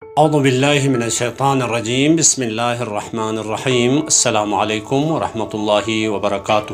اعوذ باللہ من الشیطان الرجیم بسم اللہ الرحمن الرحیم السلام علیکم ورحمۃ اللہ وبرکاتہ۔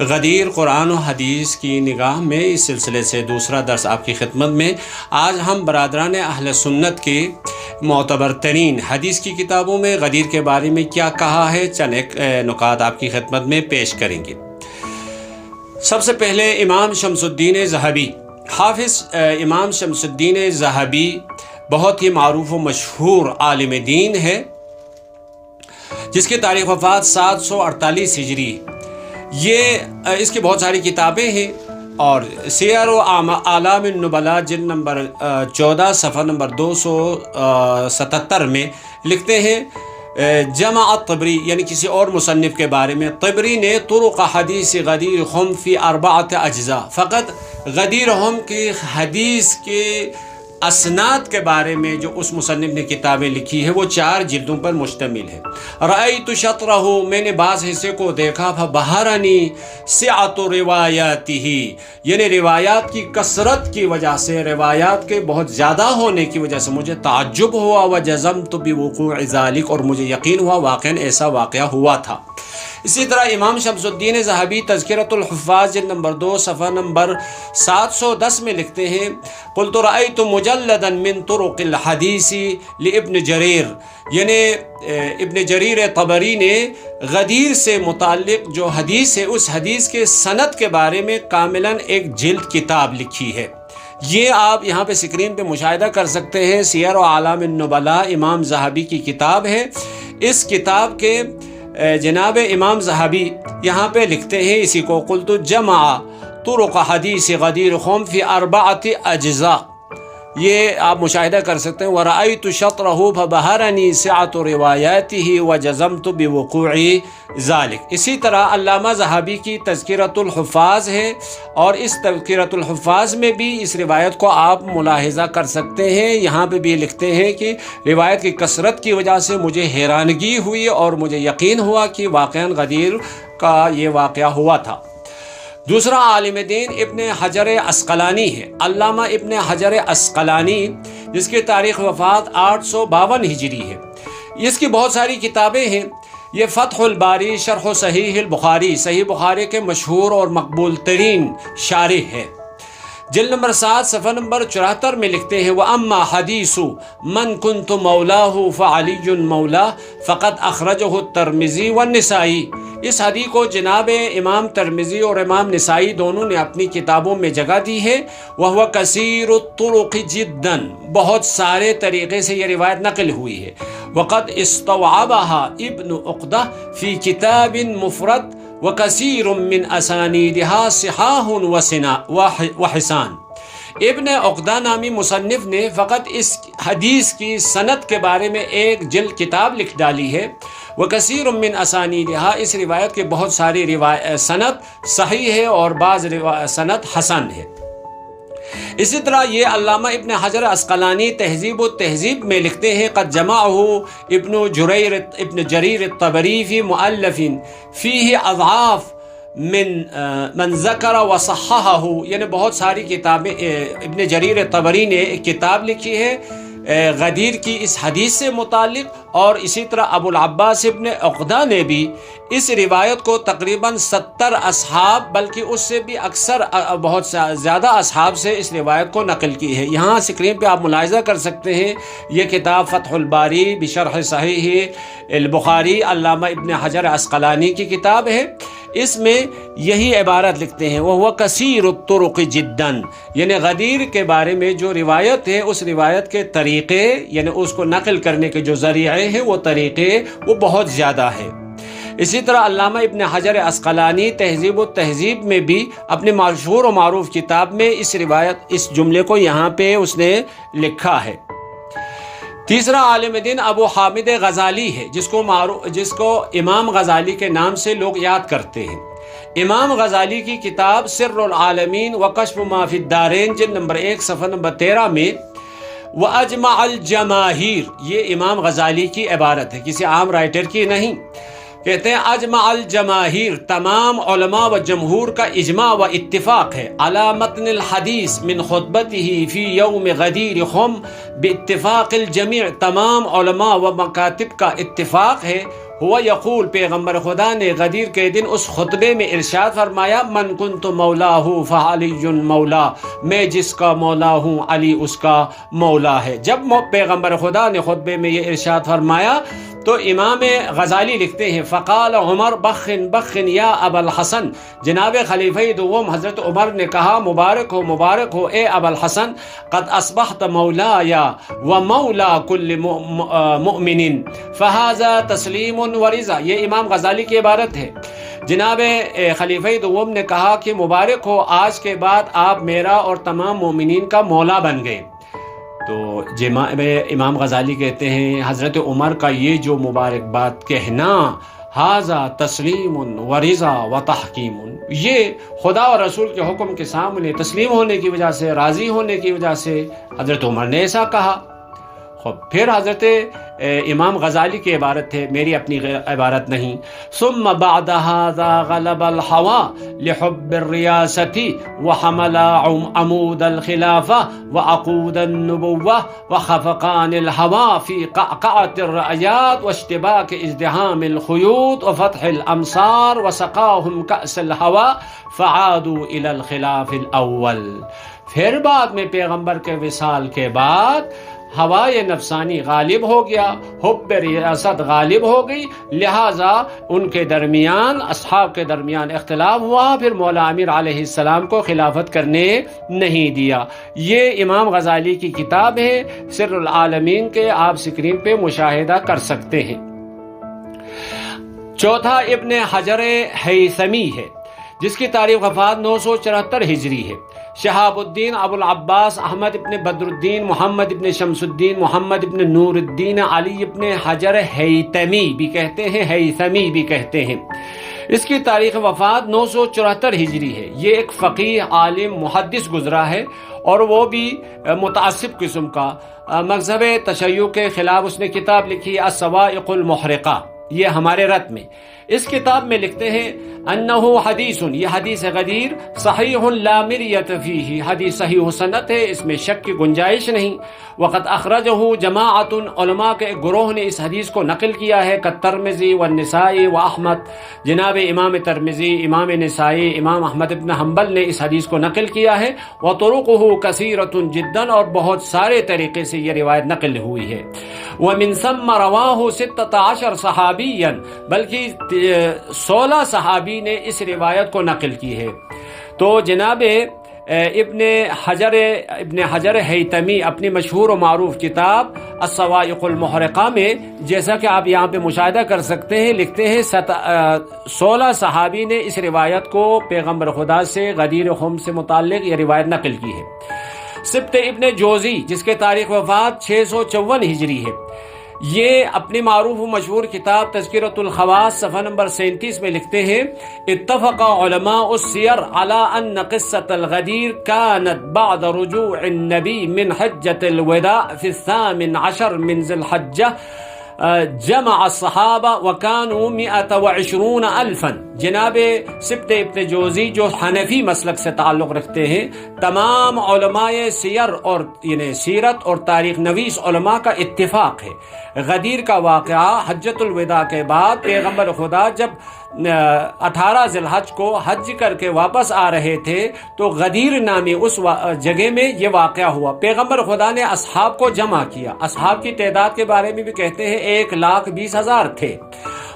غدیر قرآن و حدیث کی نگاہ میں اس سلسلے سے دوسرا درس آپ کی خدمت میں۔ آج ہم برادران اہل سنت کے معتبر ترین حدیث کی کتابوں میں غدیر کے بارے میں کیا کہا ہے چند ایک نکات آپ کی خدمت میں پیش کریں گے۔ سب سے پہلے امام شمس الدین ذہبی، حافظ امام شمس الدین ذہبی بہت ہی معروف و مشہور عالم دین ہے، جس کی تاریخ وفات 748 ہجری۔ اس کی بہت ساری کتابیں ہیں، اور سیر و اعلام النبلاء جلد نمبر 14 صفحہ نمبر 277 میں لکھتے ہیں جمع طبری، یعنی کسی اور مصنف کے بارے میں، طبری نے طرق حدیث غدیر خم فی 4 اجزاء، فقط غدیر خم کی حدیث کے اسناد کے بارے میں جو اس مصنف نے کتابیں لکھی ہے وہ 4 جلدوں پر مشتمل ہے۔ رأیت شطرہ، میں نے بعض حصے کو دیکھا، فبہرنی سعۃ روایاتہ، یعنی روایات کی کثرت کی وجہ سے، روایات کے بہت زیادہ ہونے کی وجہ سے مجھے تعجب ہوا، وجزمت بوقوع ذلک، اور مجھے یقین ہوا واقعاً ایسا واقعہ ہوا تھا۔ اسی طرح امام شمس الدین ذہبی تذکرۃ الحفاظ جلد نمبر 2 صفحہ نمبر 710 میں لکھتے ہیں قلت رأیت مجلدا من طرق الحدیث لابن جریر، یعنی ابن جریر طبری نے غدیر سے متعلق جو حدیث ہے اس حدیث کے سند کے بارے میں کاملاً ایک جلد کتاب لکھی ہے۔ یہ آپ یہاں پہ سکرین پہ مشاہدہ کر سکتے ہیں، سیر و اعلام النبلاء امام ذہبی کی کتاب ہے۔ اس کتاب کے جناب امام ذہبی یہاں پہ لکھتے ہیں اسی کو، قلت جمع طرق حدیث غدیر خم فی 4 اجزاء، یہ آپ مشاہدہ کر سکتے ہیں۔ وَرَأَيْتُ شَطْرَهُ فَبَهَرَنِي سِعَةُ رِوَایَاتِهِ وَجَزَمْتُ بِوُقُوعِ ذَلِكَ۔ اسی طرح علامہ ذہبی کی تذکرۃ الحفاظ ہے، اور اس تذکرۃ الحفاظ میں بھی اس روایت کو آپ ملاحظہ کر سکتے ہیں۔ یہاں پہ بھی لکھتے ہیں کہ روایت کی کثرت کی وجہ سے مجھے حیرانگی ہوئی اور مجھے یقین ہوا کہ واقعاً غدیر کا یہ واقعہ ہوا تھا۔ دوسرا عالم دین ابن حجر عسقلانی ہے، علامہ ابن حجر عسقلانی، جس کی تاریخ وفات 852 ہجری ہے۔ اس کی بہت ساری کتابیں ہیں۔ یہ فتح الباری شرح صحیح البخاری، صحیح بخاری کے مشہور اور مقبول ترین شارح ہے۔ جلد نمبر 7 صفحہ نمبر 74 میں لکھتے ہیں وَأَمَّا حَدِيثُ مَنْ كُنْتُ مَوْلَاهُ فَعَلِيٌّ مَوْلَاهُ فَقَدْ أَخْرَجَهُ الترمذی والنسائی۔ اس حدیث کو جناب امام ترمذی اور امام نسائی دونوں نے اپنی کتابوں میں جگہ دی ہے۔ وَهُوَ كَثِيرُ الطُّرُقِ جِدًّا، بہت سارے طریقے سے یہ روایت نقل ہوئی ہے۔ وَقَدْ اسْتَوْعَبَهَا ابن عقدہ فی کتاب مفرد وَكَثِيرٌ مِّنْ أَسَانِيدِهَا صِحَاحٌ وحسان۔ ابن عقدہ نامی مصنف نے فقط اس حدیث کی سند کے بارے میں ایک جلد کتاب لکھ ڈالی ہے۔ وَكَثِيرٌ مِّنْ أَسَانِيدِهَا، اس روایت کے بہت ساری سند صحیح ہے اور بعض سند حسن ہے۔ اسی طرح یہ علامہ ابن حجر عسقلانی تہذیب و تہذیب میں لکھتے ہیں قد جمعہ ابن جریر الطبری فی مؤلف فیہ اضعاف من ذکر وصححہ، یعنی بہت ساری کتابیں ابن جریر طبری نے ایک کتاب لکھی ہے غدیر کی اس حدیث سے متعلق، اور اسی طرح ابو العباس ابن عقدہ نے بھی اس روایت کو تقریباً 70 اصحاب، بلکہ اس سے بھی اکثر بہت زیادہ اصحاب سے اس روایت کو نقل کی ہے۔ یہاں سکرین پہ آپ ملاحظہ کر سکتے ہیں، یہ کتاب فتح الباری بشرح صحیح البخاری علامہ ابن حجر عسقلانی کی کتاب ہے۔ اس میں یہی عبارت لکھتے ہیں وَهُوَ كَثِيرُ الطُّرُقِ جِدًّا، یعنی غدیر کے بارے میں جو روایت ہے اس روایت کے طریقے، یعنی اس کو نقل کرنے کے جو ذریعے ہیں وہ طریقے وہ بہت زیادہ ہے۔ اسی طرح علامہ ابن حجر عسقلانی تہذیب و تہذیب میں بھی اپنی مشہور و معروف کتاب میں اس جملے کو یہاں پہ اس نے لکھا ہے۔ تیسرا عالم دین ابو حامد غزالی ہے، جس کو امام غزالی کے نام سے لوگ یاد کرتے ہیں۔ امام غزالی کی کتاب سر العالمین وکشف ما فی الدارین جلد نمبر 1 صفحہ نمبر 13 میں وَأَجْمَعَ الْجَمَاهِيرُ، یہ امام غزالی کی عبارت ہے، کسی عام رائٹر کی نہیں۔ کہتے ہیں اجمع الجماہیر، تمام علماء و جمہور کا اجماع و اتفاق ہے، علی متن الحدیث من خطبته فی یوم غدیر خم، باتفاق الجمیع، تمام علماء و مکاتب کا اتفاق ہے، ہوا یقول، پیغمبر خدا نے غدیر کے دن اس خطبے میں ارشاد فرمایا، من کنت مولاہ فعلی مولا، میں جس کا مولا ہوں علی اس کا مولا ہے۔ جب پیغمبر خدا نے خطبے میں یہ ارشاد فرمایا تو امام غزالی لکھتے ہیں، فقال عمر بخن بخن یا ابا الحسن، جناب خلیفہ دوم حضرت عمر نے کہا، مبارک ہو اے ابا الحسن، قد اصبحت مولایا و مولا کل مؤمن فہذا تسلیم و رضا۔ یہ امام غزالی کی عبارت ہے۔ جناب خلیفہ دوم نے کہا کہ مبارک ہو، آج کے بعد آپ میرا اور تمام مومنین کا مولا بن گئے۔ تو امام غزالی کہتے ہیں حضرت عمر کا یہ جو مبارکباد کہنا، ھذا تسلیم و رضا و تحکیم، یہ خدا اور رسول کے حکم کے سامنے تسلیم ہونے کی وجہ سے، راضی ہونے کی وجہ سے حضرت عمر نے ایسا کہا۔ پھر حضرت امام غزالی کی عبارت ہے، میری اپنی عبارت نہیں، ثم بعد هذا غلب الهوى لحب الرياسة وحمل عمود الخلافة وعقود النبوة وخفقان الهوى في قعقعة الرأيات واشتباك ازدحام الخيوط وفتح الأمصار وسقاهم كأس الهوى فعادوا إلى الخلاف الأول۔ پھر بعد میں پیغمبر کے وصال کے بعد ہوائے نفسانی غالب ہو گیا، حب ریاست غالب ہو گئی، لہٰذا ان کے درمیان، اصحاب کے درمیان اختلاف ہوا، پھر مولا امیر علیہ السلام کو خلافت کرنے نہیں دیا۔ یہ امام غزالی کی کتاب ہے سر العالمین کے، آپ سکرین پہ مشاہدہ کر سکتے ہیں۔ چوتھا ابن حجر ہیثمی ہے، جس کی تاریخ وفات 974 ہجری ہے۔ شہاب الدین ابو العباس احمد ابن بدر الدین محمد ابن شمس الدین محمد ابن نور الدین علی ابن حجر ہیثمی بھی کہتے ہیں، ہیثمی بھی کہتے ہیں۔ اس کی تاریخ وفات 974 ہجری ہے۔ یہ ایک فقیہ، عالم، محدث گزرا ہے، اور وہ بھی متعصب قسم کا، مذہب تشیع کے خلاف اس نے کتاب لکھی الصواعق المحرقہ، یہ ہمارے رت میں۔ اس کتاب میں لکھتے ہیں انہو حدیث، یہ حدیث غدیر، صحیح لا مریۃ فیہ، حدیث صحیح و سند ہے، اس میں شک کی گنجائش نہیں۔ وقد اخرجہ جماعت، علماء کے ایک گروہ نے اس حدیث کو نقل کیا ہے، کالترمذی والنسائی واحمد، جناب امام ترمذی، امام نسائی، امام احمد بن حنبل نے اس حدیث کو نقل کیا ہے، وطرقہ کثیرۃ جدا، اور بہت سارے طریقے سے یہ روایت نقل ہوئی ہے۔ ومن ثم رواہ 16 صحابیا، بلکہ 16 صحابی نے اس روایت کو نقل کی ہے۔ تو جناب ابن حجر ہیثمی اپنی مشہور و معروف کتاب الصواعق المحرقہ میں، جیسا کہ آپ یہاں پہ مشاہدہ کر سکتے ہیں، لکھتے ہیں 16 صحابی نے اس روایت کو پیغمبر خدا سے، غدیر خم سے متعلق یہ روایت نقل کی ہے۔ سبط ابن جوزی، جس کے تاریخ وفات 654 ہجری ہے، یہ اپنی معروف و مشہور کتاب تذکرۃ الخواص صفحہ نمبر 37 میں لکھتے ہیں، اتفق علماء السیر علی ان قصۃ الغدیر كانت بعد رجوع النبی من حجۃ الوداع فی 18 من ذی الحجہ، جمع الصحابہ وكانوا 120,000۔ جناب سبط ابن جوزی جو حنفی مسلک سے تعلق رکھتے ہیں، تمام علماء سیر اور یعنی سیرت اور تاریخ نویس علماء کا اتفاق ہے، غدیر کا واقعہ حجۃ الوداع کے بعد پیغمبر خدا جب 18 ذی الحج کو حج کر کے واپس آ رہے تھے تو غدیر نامی اس جگہ میں یہ واقعہ ہوا۔ پیغمبر خدا نے اصحاب کو جمع کیا، اصحاب کی تعداد کے بارے میں بھی کہتے ہیں 1,20,000 تھے۔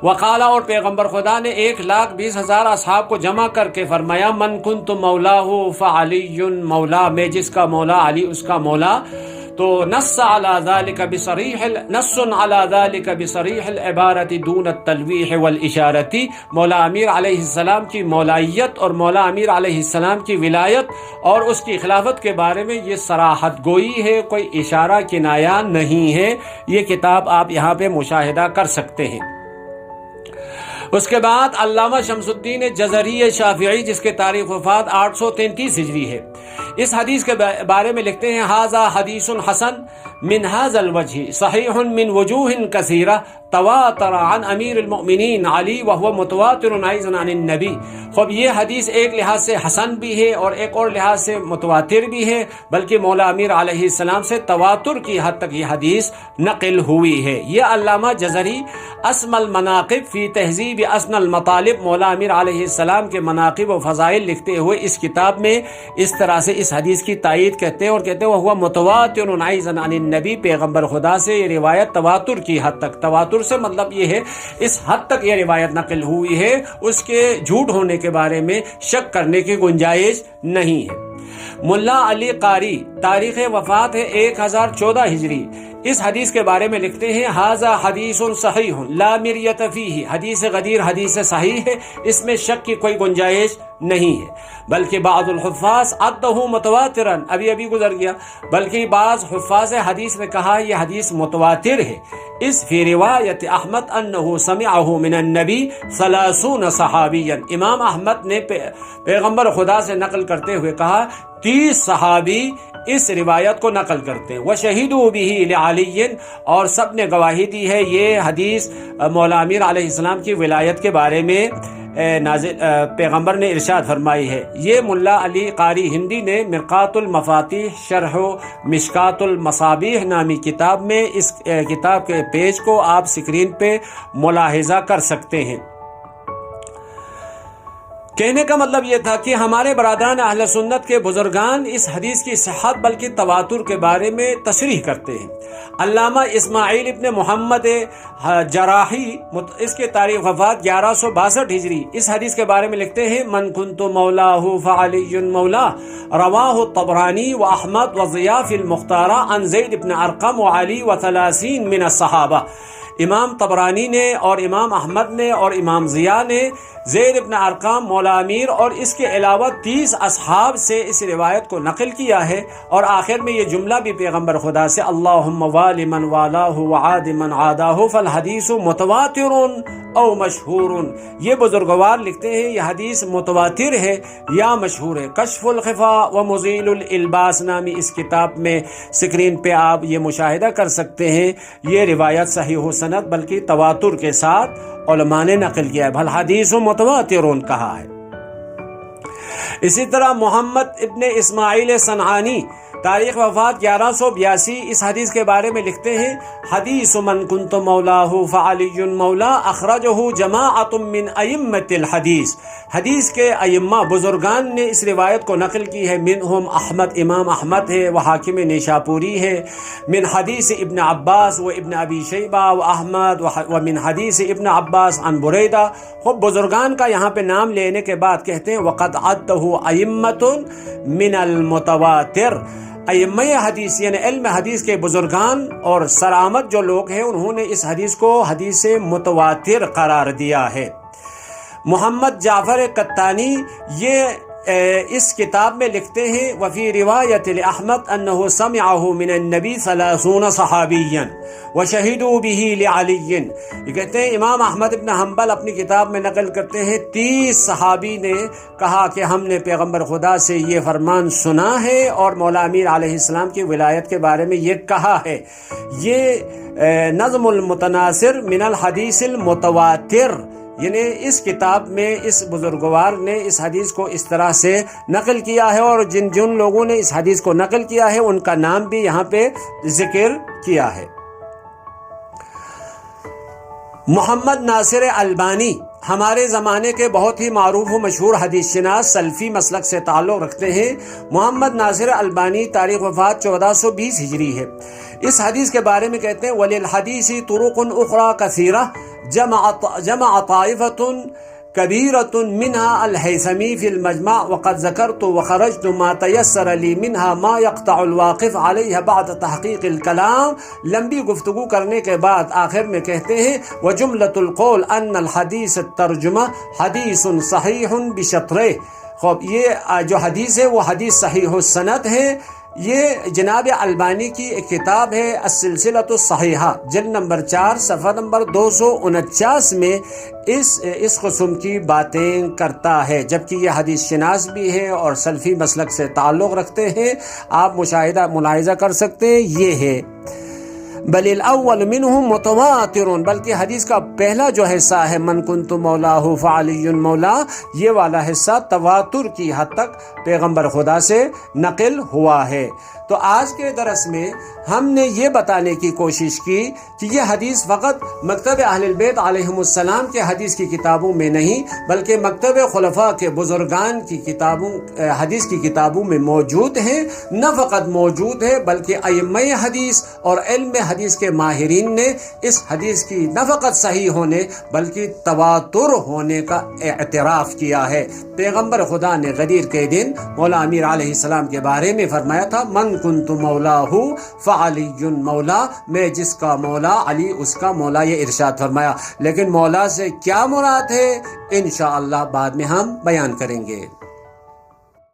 وقالا، اور پیغمبر خدا نے 1,20,000 اصحاب کو جمع کر کے فرمایا، من کنت مولاہ فعلی مولا، میں جس کا مولا علی اس کا مولا۔ تو نص علی ذلك بصریح العبارت دون التلویح والاشارت، مولا امیر علیہ السلام کی مولائیت اور مولا امیر علیہ السلام کی ولایت اور اس کی خلافت کے بارے میں یہ صراحت گوئی ہے، کوئی اشارہ کنایہ نہیں ہے۔ یہ کتاب آپ یہاں پہ مشاہدہ کر سکتے ہیں۔ اس کے بعد علامہ شمس الدین جزری شافعی جس کے تاریخ وفات 833 ہجری ہے، اس حدیث کے بارے میں لکھتے ہیں ھذا حدیث حسن من ھذا الوجہ صحیح من وجوہ کثیرہ تواتر عن امیر المؤمنین علی وهو متواتر ایضا عن النبی۔ خب یہ حدیث ایک لحاظ سے حسن بھی ہے اور ایک اور لحاظ سے متواتر بھی ہے، بلکہ مولا امیر علیہ السلام سے تواتر کی حد تک یہ حدیث نقل ہوئی ہے۔ یہ علامہ جزری اسم المناقب فی تہذیب اسن المطالب، مولا امیر علیہ السلام کے مناقب و فضائل لکھتے ہوئے اس کتاب میں اس طرح سے اس حدیث کی تائید کہتے ہیں اور کہتے ہیں وہ متواتر ایضا عن النبی، پیغمبر خدا سے یہ روایت تواتر کی حد تک، تواتر سے مطلب یہ ہے اس حد تک یہ روایت نقل ہوئی ہے، اس کے جھوٹ ہونے کے بارے میں شک کرنے کی گنجائش نہیں ہے۔ ملا علی قاری تاریخ وفات ہے 1014 ہجری، اس حدیث کے بارے میں لکھتے ہیں ھذا حدیث صحیح لا مریۃ فیہ، حدیث غدیر حدیث صحیح ہے، اس میں شک کی کوئی گنجائش نہیں ہے، بلکہ بعض الحفاظ عدہ متواترا، ابھی گزر گیا، بلکہ بعض حفاظ حدیث نے کہا یہ حدیث متواتر ہے۔ اس فی روایت احمد انہ سمعہ من النبی 30 صحابیا، امام احمد نے پیغمبر خدا سے نقل کرتے ہوئے کہا 30 صحابی اس روایت کو نقل کرتے ہیں۔ وشہدوا بہ لعلی، اور سب نے گواہی دی ہے یہ حدیث مولا امیر علیہ السلام کی ولایت کے بارے میں پیغمبر نے ارشاد فرمائی ہے۔ یہ ملا علی قاری ہندی نے مرقات المفاتیح شرح مشکات المصابیح نامی کتاب میں اس کتاب کے پیج کو آپ سکرین پہ ملاحظہ کر سکتے ہیں۔ کہنے کا مطلب یہ تھا کہ ہمارے برادران اہل سنت کے بزرگان اس حدیث کی صحت بلکہ تواتر کے بارے میں تصریح کرتے ہیں۔ علامہ اسماعیل ابن محمد جراحی اس کے تاریخ وفات 1162 ہجری، اس حدیث کے بارے میں لکھتے ہیں من کنت مولاہ فعلی مولا، رواہ الطبرانی و احمد و ضیاء فی المختارہ عن زید ابن ارقم و علی و 30 من الصحابہ۔ امام طبرانی نے اور امام احمد نے اور امام ضیاء نے زید ابن ارقم، مولا امیر اور اس کے علاوہ 30 اصحاب سے اس روایت کو نقل کیا ہے، اور آخر میں یہ جملہ بھی پیغمبر خدا سے اللہم والی من والاہ وعاد من عاداہ فالحدیث متواتر او مشہور۔ یہ بزرگوار لکھتے ہیں یہ حدیث متواتر ہے یا مشہور ہے۔ کشف الخفاء و مزیل الالباس نامی اس کتاب میں سکرین پہ آپ یہ مشاہدہ کر سکتے ہیں، یہ روایت صحیح و سند بلکہ تواتر کے ساتھ علماء نے نقل کیا ہے، بھل حدیث متواترون کہا ہے۔ اسی طرح محمد ابن اسماعیل صنعانی تاریخ وفات 1182 اس حدیث کے بارے میں لکھتے ہیں حدیث من کنت مولاہ فعلی مولا، اخرجہ جماعت من ائمۃ الحدیث، حدیث کے ائمہ بزرگان نے اس روایت کو نقل کی ہے، منہم احمد، امام احمد ہے، وہ حاکم نیشاپوری ہے، من حدیث ابن عباس و ابن ابی شیبہ و احمد و من حدیث ابن عباس عن بریدہ۔ خب بزرگان کا یہاں پہ نام لینے کے بعد کہتے ہیں وقد عدہ ائمۃ من المتواتر، ائمہ حدیث یعنی علم حدیث کے بزرگان اور سرآمد جو لوگ ہیں انہوں نے اس حدیث کو حدیث متواتر قرار دیا ہے۔ محمد جعفر قطانی یہ اس کتاب میں لکھتے ہیں وفی روایت احمد انہ سمعہ من النبی 30 صحابیا وشہدوا بہ لعلی، یہ کہتے ہیں امام احمد ابن حنبل اپنی کتاب میں نقل کرتے ہیں 30 صحابی نے کہا کہ ہم نے پیغمبر خدا سے یہ فرمان سنا ہے اور مولا امیر علیہ السلام کی ولایت کے بارے میں یہ کہا ہے۔ یہ نظم المتناثر من الحدیث المتواتر، یعنی اس کتاب میں اس بزرگوار نے اس حدیث کو اس طرح سے نقل کیا ہے، اور جن لوگوں نے اس حدیث کو نقل کیا ہے ان کا نام بھی یہاں پہ ذکر کیا ہے۔ محمد ناصر البانی ہمارے زمانے کے بہت ہی معروف و مشہور حدیث شناس سلفی مسلک سے تعلق رکھتے ہیں۔ محمد ناصر البانی تاریخ وفات 1420 ہجری ہے، اس حدیث کے بارے میں کہتے ہیں وَلِلْحَدِيثِ طُرُقٌ أُخْرَى كَثِيرَةٌ جمع طائفة كبيرة منها الهيثمي في المجمع وقد ذكرت وخرجت ما تيسر لي منها ما يقطع الواقف عليها بعد تحقيق الكلام۔ لمبی گفتگو کرنے کے بعد آخر میں کہتے ہیں وجملة القول أن الحديث الترجمة حديث صحيح بشطره۔ خوب یہ جو حدیث ہے وہ حدیث صحیح السند ہے، یہ جناب البانی کی ایک کتاب ہے السلسلۃ الصحیحہ، جلد نمبر 4 صفحہ نمبر 249 میں اس قسم کی باتیں کرتا ہے، جبکہ یہ حدیث شناس بھی ہے اور سلفی مسلک سے تعلق رکھتے ہیں۔ آپ ملاحظہ کر سکتے ہیں، یہ ہے بل الاول منہم متواتر، بلکہ حدیث کا پہلا جو حصہ ہے من کنت مولاہ فعلی مولا، یہ والا حصہ تواتر کی حد تک پیغمبر خدا سے نقل ہوا ہے۔ تو آج کے درس میں ہم نے یہ بتانے کی کوشش کی کہ یہ حدیث فقط مکتب اہل البیت علیہم السلام کے حدیث کی کتابوں میں نہیں، بلکہ مکتب خلفاء کے بزرگان کی کتابوں حدیث کی کتابوں میں موجود ہیں۔ نہ فقط موجود ہے بلکہ ائمہ حدیث اور علم حدیث کے ماہرین نے اس حدیث کی نہ فقط صحیح ہونے بلکہ تواتر ہونے کا اعتراف کیا ہے۔ پیغمبر خدا نے غدیر کے دن مولا امیر علیہ السلام کے بارے میں فرمایا تھا من کنت مولاہ فعلی مولا، میں جس کا مولا علی اس کا مولا، یہ ارشاد فرمایا۔ لیکن مولا سے کیا مراد ہے انشاءاللہ بعد میں ہم بیان کریں گے۔